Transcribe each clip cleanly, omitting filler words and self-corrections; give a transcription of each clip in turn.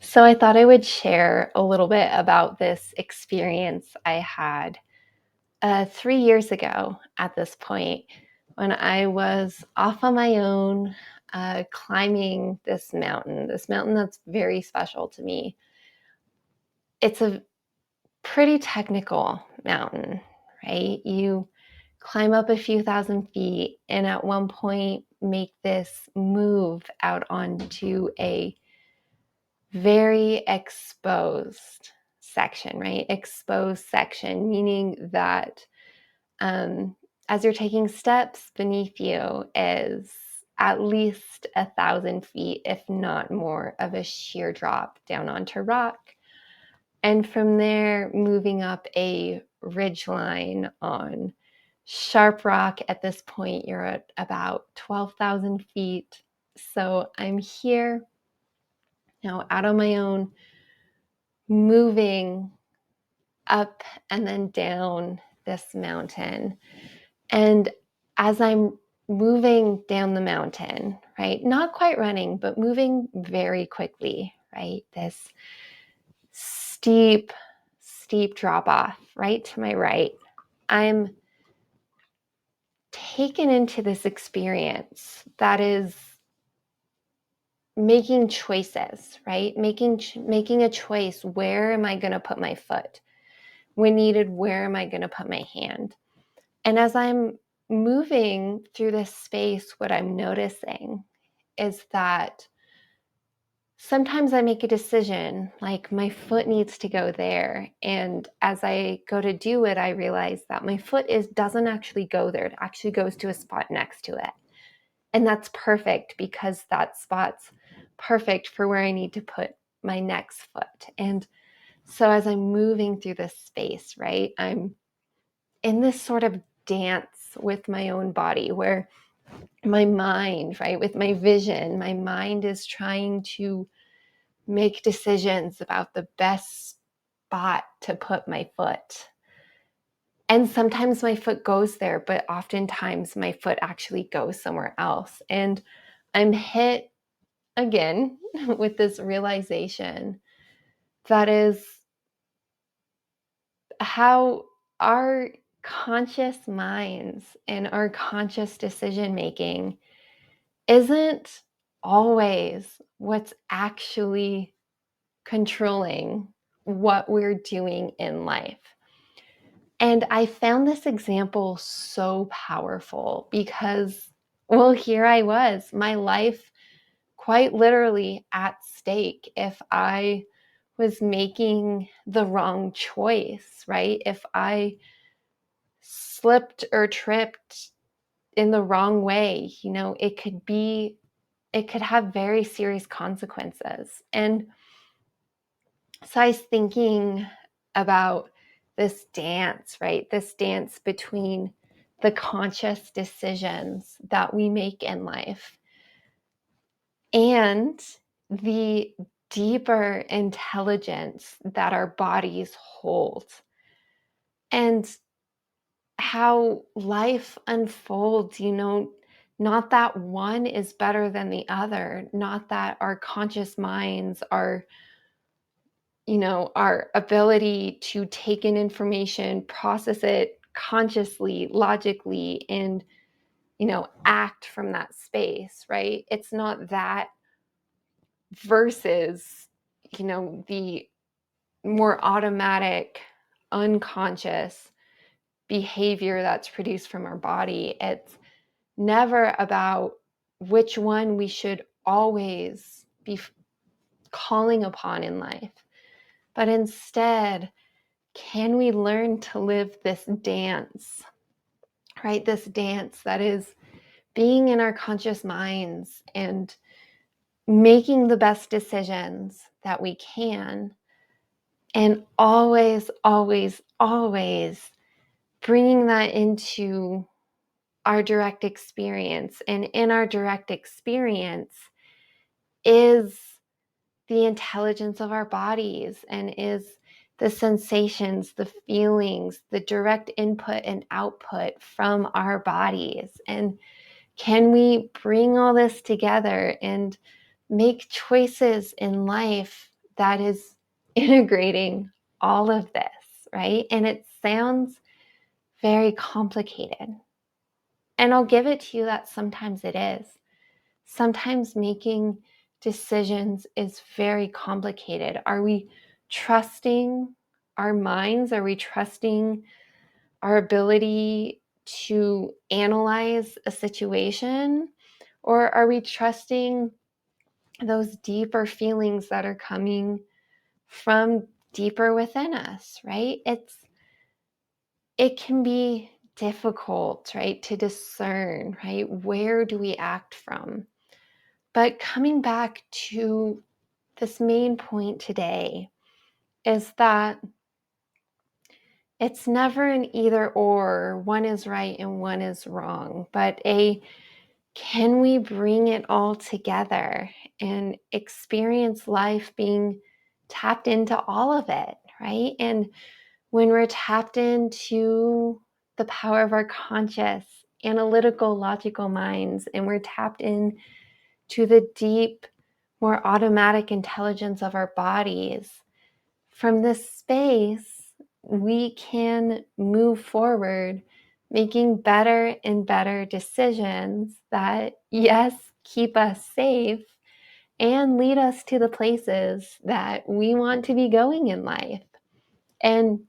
So I thought I would share a little bit about this experience I had 3 years ago at this point when I was off on my own climbing this mountain that's very special to me. It's a pretty technical mountain, right? You climb up a few thousand feet and at one point make this move out onto a very exposed section, right? Exposed section, meaning that um, as you're taking steps beneath you is at least 1,000 feet, if not more, of a sheer drop down onto rock. And from there, moving up a ridge line on sharp rock. At this point, you're at about 12,000 feet. So I'm here now out on my own, moving up and then down this mountain. And as I'm moving down the mountain, right, not quite running, but moving very quickly, right, this steep, steep drop off right to my right, I'm taken into this experience that is making choices, right? Making a choice. Where am I going to put my foot? When needed, where am I going to put my hand? And as I'm moving through this space, what I'm noticing is that sometimes I make a decision, like my foot needs to go there. And as I go to do it, I realize that my foot doesn't actually go there. It actually goes to a spot next to it. And that's perfect because that spot's perfect for where I need to put my next foot. And so as I'm moving through this space, right, I'm in this sort of dance with my own body where my mind, right, with my vision, my mind is trying to make decisions about the best spot to put my foot. And sometimes my foot goes there, but oftentimes my foot actually goes somewhere else. And I'm hit again with this realization that is how our conscious minds and our conscious decision making isn't always what's actually controlling what we're doing in life. And I found this example so powerful because, well, here I was, my life quite literally at stake if I was making the wrong choice, right? If I slipped or tripped in the wrong way, it could have very serious consequences. And so I was thinking about this dance, right? This dance between the conscious decisions that we make in life and the deeper intelligence that our bodies hold. And how life unfolds, not that one is better than the other, not that our conscious minds are, our ability to take in information, process it consciously, logically, and, act from that space, right? It's not that versus, the more automatic, unconscious behavior that's produced from our body. It's never about which one we should always be calling upon in life, but instead, can we learn to live this dance, right? This dance that is being in our conscious minds and making the best decisions that we can, and always, always, always bringing that into our direct experience. And in our direct experience is the intelligence of our bodies and is the sensations, the feelings, the direct input and output from our bodies. And can we bring all this together and make choices in life that is integrating all of this, right? And it sounds very complicated. And I'll give it to you that sometimes it is. Sometimes making decisions is very complicated. Are we trusting our minds? Are we trusting our ability to analyze a situation? Or are we trusting those deeper feelings that are coming from deeper within us, right? It can be difficult, right, to discern, right? Where do we act from? But coming back to this main point today is that it's never an either or, one is right and one is wrong, but can we bring it all together and experience life being tapped into all of it, right? And when we're tapped into the power of our conscious, analytical, logical minds, and we're tapped in to the deep, more automatic intelligence of our bodies, from this space, we can move forward making better and better decisions that, yes, keep us safe and lead us to the places that we want to be going in life. And,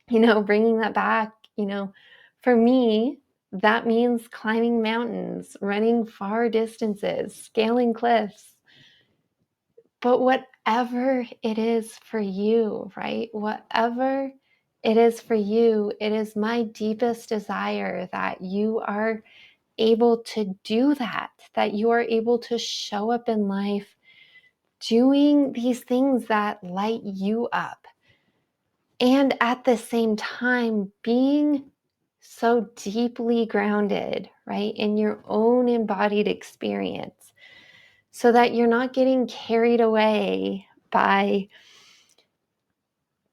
bringing that back, for me, that means climbing mountains, running far distances, scaling cliffs. But whatever it is for you, right? Whatever it is for you, it is my deepest desire that you are able to do that you are able to show up in life doing these things that light you up. And at the same time, being so deeply grounded, right, in your own embodied experience, so that you're not getting carried away by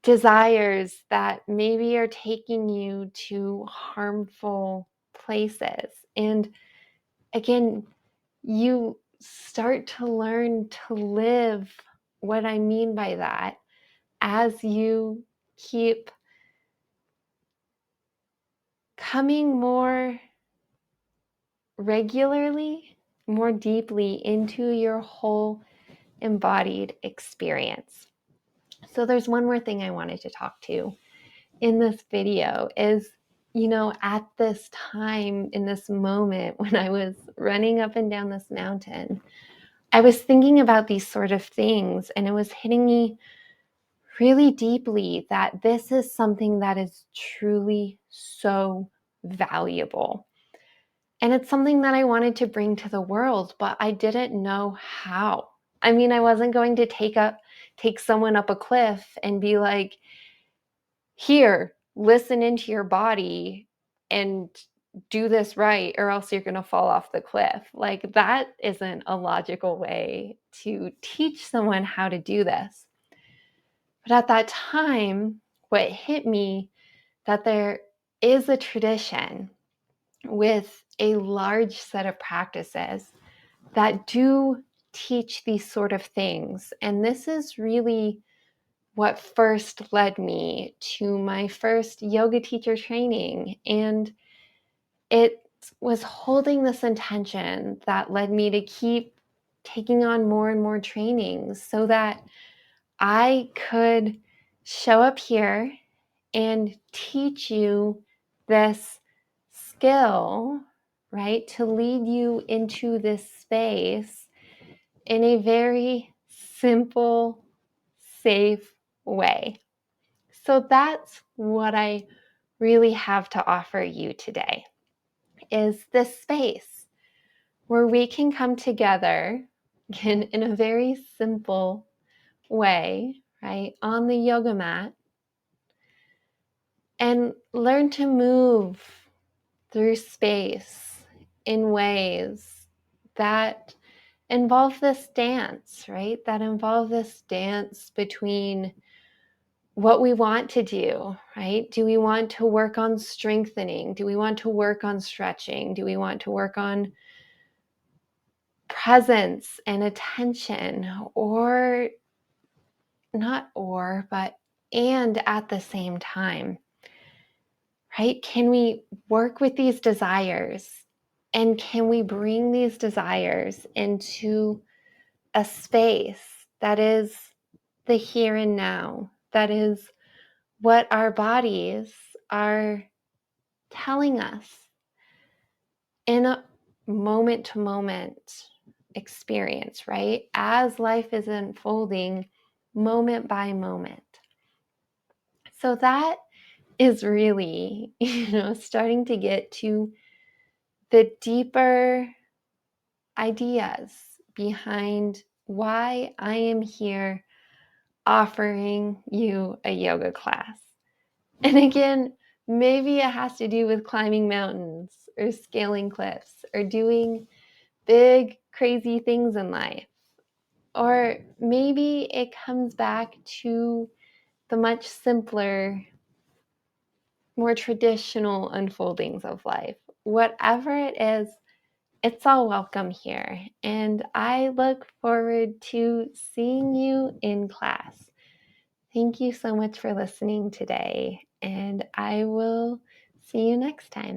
desires that maybe are taking you to harmful places. And again, you start to learn to live what I mean by that as you keep coming more regularly, more deeply into your whole embodied experience. So there's one more thing I wanted to talk to in this video is, at this time, in this moment when I was running up and down this mountain, I was thinking about these sort of things, and it was hitting me really deeply that this is something that is truly so valuable. And it's something that I wanted to bring to the world, but I didn't know how. I mean, I wasn't going to take someone up a cliff and be like, here, listen into your body and do this right, or else you're going to fall off the cliff. Like, that isn't a logical way to teach someone how to do this. But at that time, what hit me that there is a tradition with a large set of practices that do teach these sort of things. And this is really what first led me to my first yoga teacher training. And it was holding this intention that led me to keep taking on more and more trainings so that I could show up here and teach you this skill, right? To lead you into this space in a very simple, safe way. So that's what I really have to offer you today is this space where we can come together in a very simple way, right, on the yoga mat and learn to move through space in ways that involve this dance, right? That involve this dance between what we want to do, right? Do we want to work on strengthening? Do we want to work on stretching? Do we want to work on presence and attention? Or not or, but and at the same time, right? Can we work with these desires and can we bring these desires into a space that is the here and now, that is what our bodies are telling us in a moment to moment experience, right? As life is unfolding moment by moment. So that is really, starting to get to the deeper ideas behind why I am here offering you a yoga class. And again, maybe it has to do with climbing mountains or scaling cliffs or doing big, crazy things in life. Or maybe it comes back to the much simpler, more traditional unfoldings of life. Whatever it is, it's all welcome here. And I look forward to seeing you in class. Thank you so much for listening today, and I will see you next time.